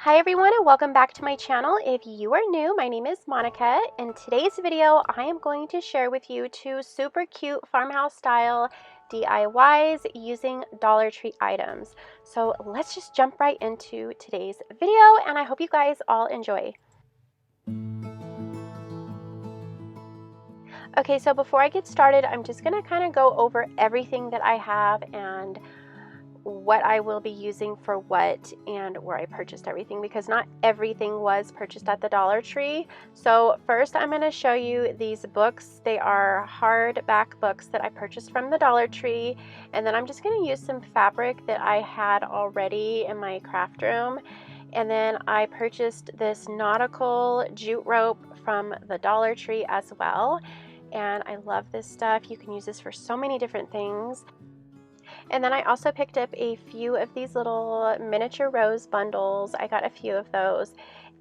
Hi everyone and welcome back to my channel. If you are new, my name is Monica. In today's video, I am going to share with you two super cute farmhouse style DIYs using Dollar Tree items. So let's just jump right into today's video and I hope you guys all enjoy. Okay, so before I get started, I'm just gonna kind of go over everything that I have and what I will be using for what and where I purchased everything, because not everything was purchased at the Dollar Tree. So first I'm going to show you these books. They are hardback books that I purchased from the Dollar Tree, and then I'm just going to use some fabric that I had already in my craft room. And then I purchased this nautical jute rope from the Dollar Tree as well, and I love this stuff. You can use this for so many different things. And then I also picked up a few of these little miniature rose bundles. I got a few of those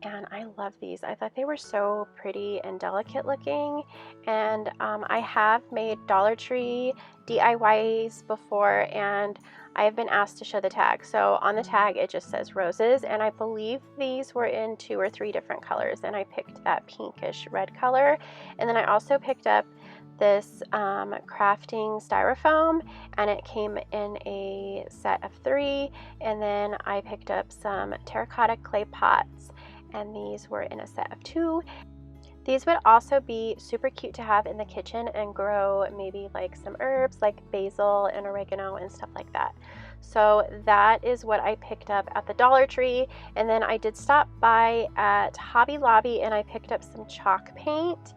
and I love these. I thought they were so pretty and delicate looking. And I have made Dollar Tree DIYs before and I have been asked to show the tag. So on the tag it just says roses, and I believe these were in 2 or 3 different colors, and I picked that pinkish red color. And then I also picked up this crafting styrofoam, and it came in a set of 3. And then I picked up some terracotta clay pots, and these were in a set of 2. These would also be super cute to have in the kitchen and grow maybe like some herbs like basil and oregano and stuff like that. So that is what I picked up at the Dollar Tree. And then I did stop by at Hobby Lobby and I picked up some chalk paint.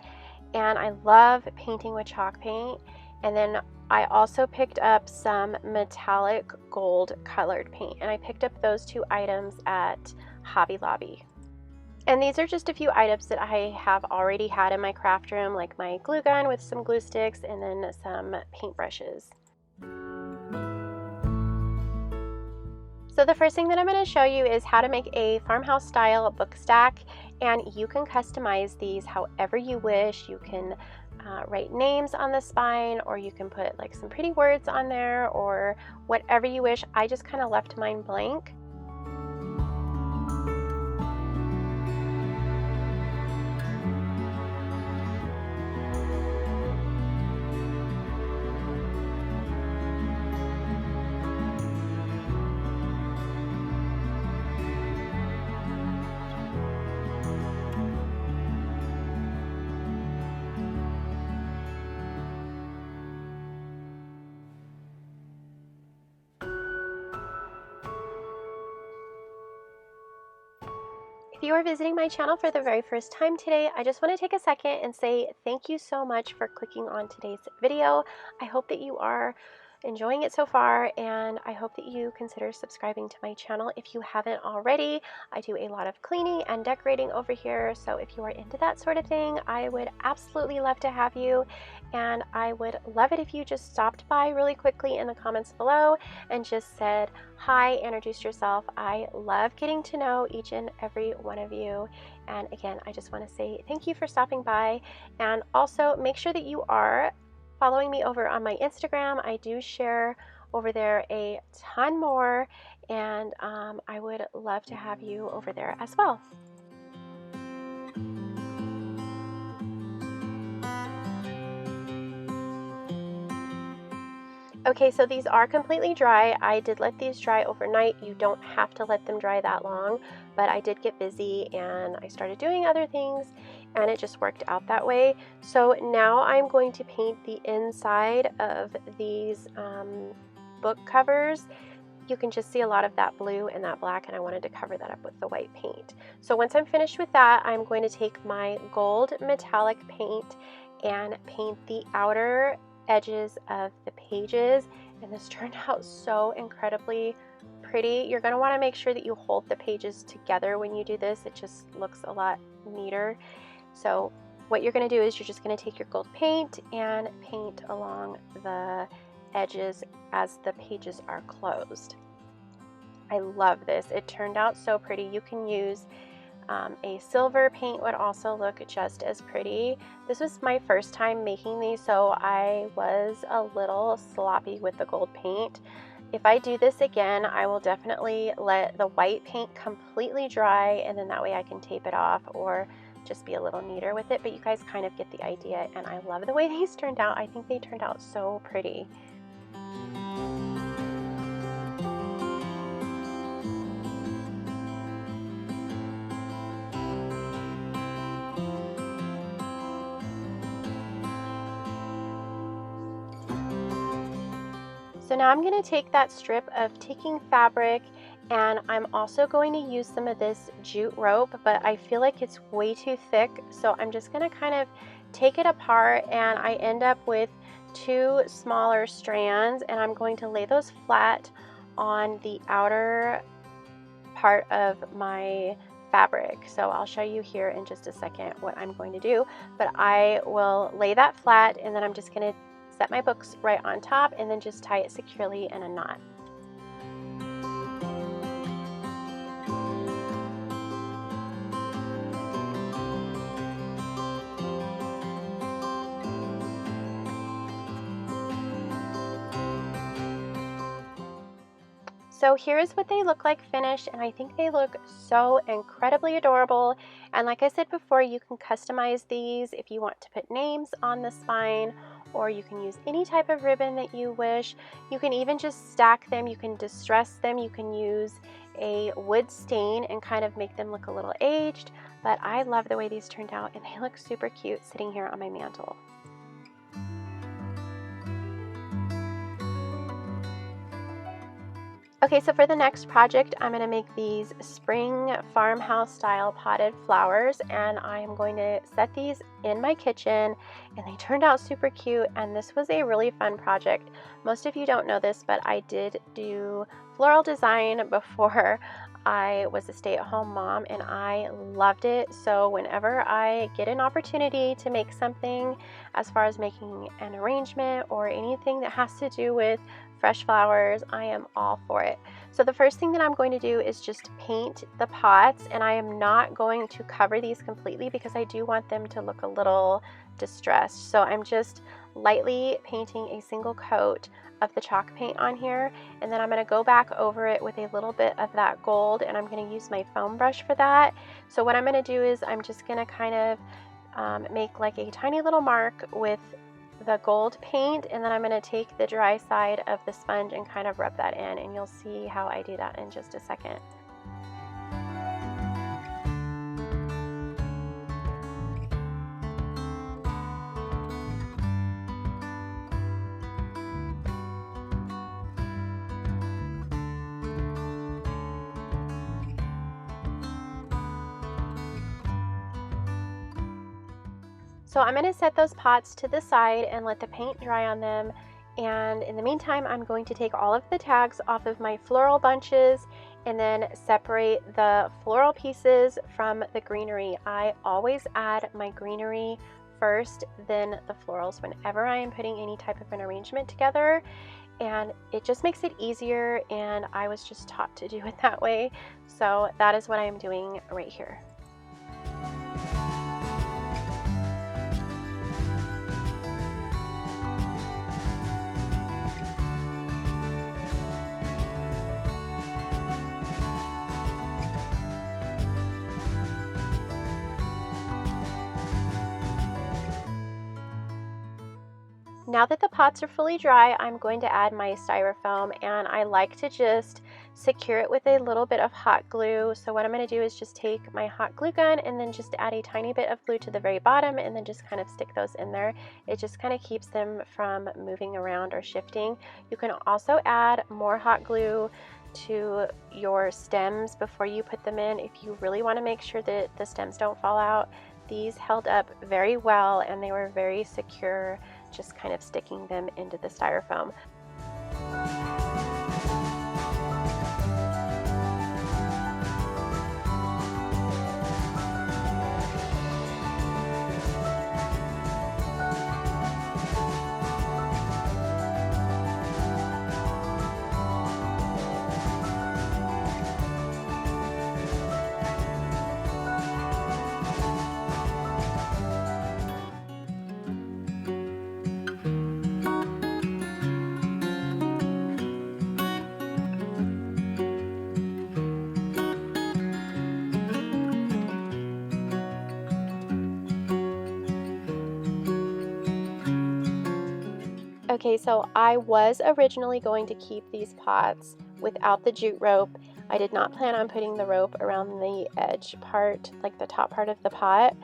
And I love painting with chalk paint. And then I also picked up some metallic gold colored paint, and I picked up those 2 items at Hobby Lobby. And these are just a few items that I have already had in my craft room, like my glue gun with some glue sticks and then some paintbrushes. So the first thing that I'm going to show you is how to make a farmhouse style book stack, and you can customize these however you wish. You can write names on the spine, or you can put like some pretty words on there, or whatever you wish. I just kind of left mine blank. If you are visiting my channel for the very first time today, I just want to take a second and say thank you so much for clicking on today's video. I hope that you are enjoying it so far, and I hope that you consider subscribing to my channel if you haven't already. I do a lot of cleaning and decorating over here, so if you are into that sort of thing, I would absolutely love to have you. And I would love it if you just stopped by really quickly in the comments below and just said hi, introduced yourself. I love getting to know each and every one of you. And again, I just want to say thank you for stopping by, and also make sure that you are following me over on my Instagram. I do share over there a ton more, and I would love to have you over there as well. Okay, so these are completely dry. I did let these dry overnight. You don't have to let them dry that long, but I did get busy and I started doing other things and it just worked out that way. So now I'm going to paint the inside of these book covers. You can just see a lot of that blue and that black, and I wanted to cover that up with the white paint. So once I'm finished with that, I'm going to take my gold metallic paint and paint the outer edges of the pages, and this turned out so incredibly pretty. You're going to want to make sure that you hold the pages together when you do this. It just looks a lot neater. So what you're going to do is you're just going to take your gold paint and paint along the edges as the pages are closed. I love this. It turned out so pretty. You can use a silver paint, would also look just as pretty. This was my first time making these, so I was a little sloppy with the gold paint. If I do this again, I will definitely let the white paint completely dry, and then that way I can tape it off or just be a little neater with it, but you guys kind of get the idea, and I love the way these turned out. I think they turned out so pretty. So now I'm going to take that strip of ticking fabric, and I'm also going to use some of this jute rope, but I feel like it's way too thick, so I'm just going to kind of take it apart, and I end up with two smaller strands, and I'm going to lay those flat on the outer part of my fabric. So I'll show you here in just a second what I'm going to do, but I will lay that flat, and then I'm just going to set my books right on top and then just tie it securely in a knot. So here's what they look like finished, and I think they look so incredibly adorable. And like I said before, you can customize these if you want to put names on the spine, or you can use any type of ribbon that you wish. You can even just stack them, you can distress them, you can use a wood stain and kind of make them look a little aged. But I love the way these turned out, and they look super cute sitting here on my mantle. Okay, so for the next project, I'm going to make these spring farmhouse style potted flowers, and I am going to set these in my kitchen, and they turned out super cute, and this was a really fun project. Most of you don't know this, but I did do floral design before I was a stay-at-home mom, and I loved it. So whenever I get an opportunity to make something as far as making an arrangement or anything that has to do with fresh flowers, I am all for it. So the first thing that I'm going to do is just paint the pots, and I am not going to cover these completely because I do want them to look a little distressed. So I'm just lightly painting a single coat of the chalk paint on here, and then I'm going to go back over it with a little bit of that gold, and I'm going to use my foam brush for that. So what I'm going to do is I'm just going to kind of make like a tiny little mark with the gold paint, and then I'm going to take the dry side of the sponge and kind of rub that in, and you'll see how I do that in just a second. So I'm going to set those pots to the side and let the paint dry on them, and in the meantime I'm going to take all of the tags off of my floral bunches and then separate the floral pieces from the greenery. I always add my greenery first, then the florals whenever I am putting any type of an arrangement together, and it just makes it easier, and I was just taught to do it that way. So that is what I am doing right here. Now that the pots are fully dry, I'm going to add my styrofoam, and I like to just secure it with a little bit of hot glue. So what I'm going to do is just take my hot glue gun and then just add a tiny bit of glue to the very bottom, and then just kind of stick those in there. It just kind of keeps them from moving around or shifting. You can also add more hot glue to your stems before you put them in if you really want to make sure that the stems don't fall out. These held up very well, and they were very secure, just kind of sticking them into the styrofoam. Okay, so I was originally going to keep these pots without the jute rope. I did not plan on putting the rope around the edge part, like the top part of the pot,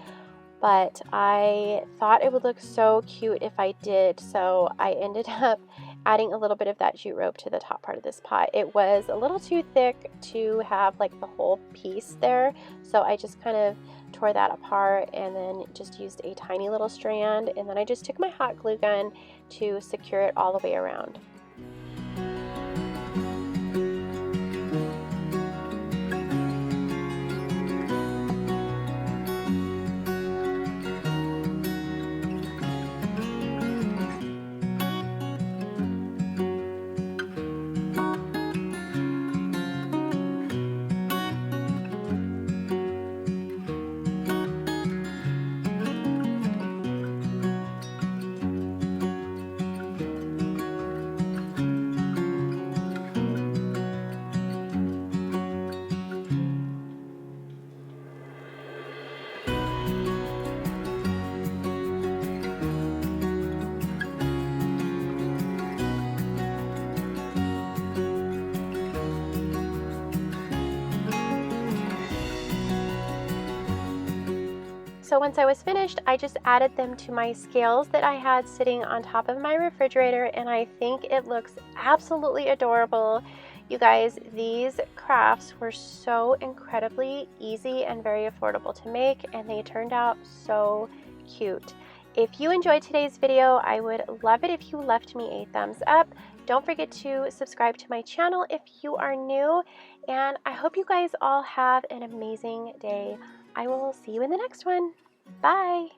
but I thought it would look so cute if I did, so I ended up adding a little bit of that jute rope to the top part of this pot. It was a little too thick to have like the whole piece there, so I just kind of tore that apart and then just used a tiny little strand, and then I just took my hot glue gun to secure it all the way around. So once I was finished, I just added them to my scales that I had sitting on top of my refrigerator, and I think it looks absolutely adorable. You guys, these crafts were so incredibly easy and very affordable to make, and they turned out so cute. If you enjoyed today's video, I would love it if you left me a thumbs up. Don't forget to subscribe to my channel if you are new, and I hope you guys all have an amazing day. I will see you in the next one. Bye.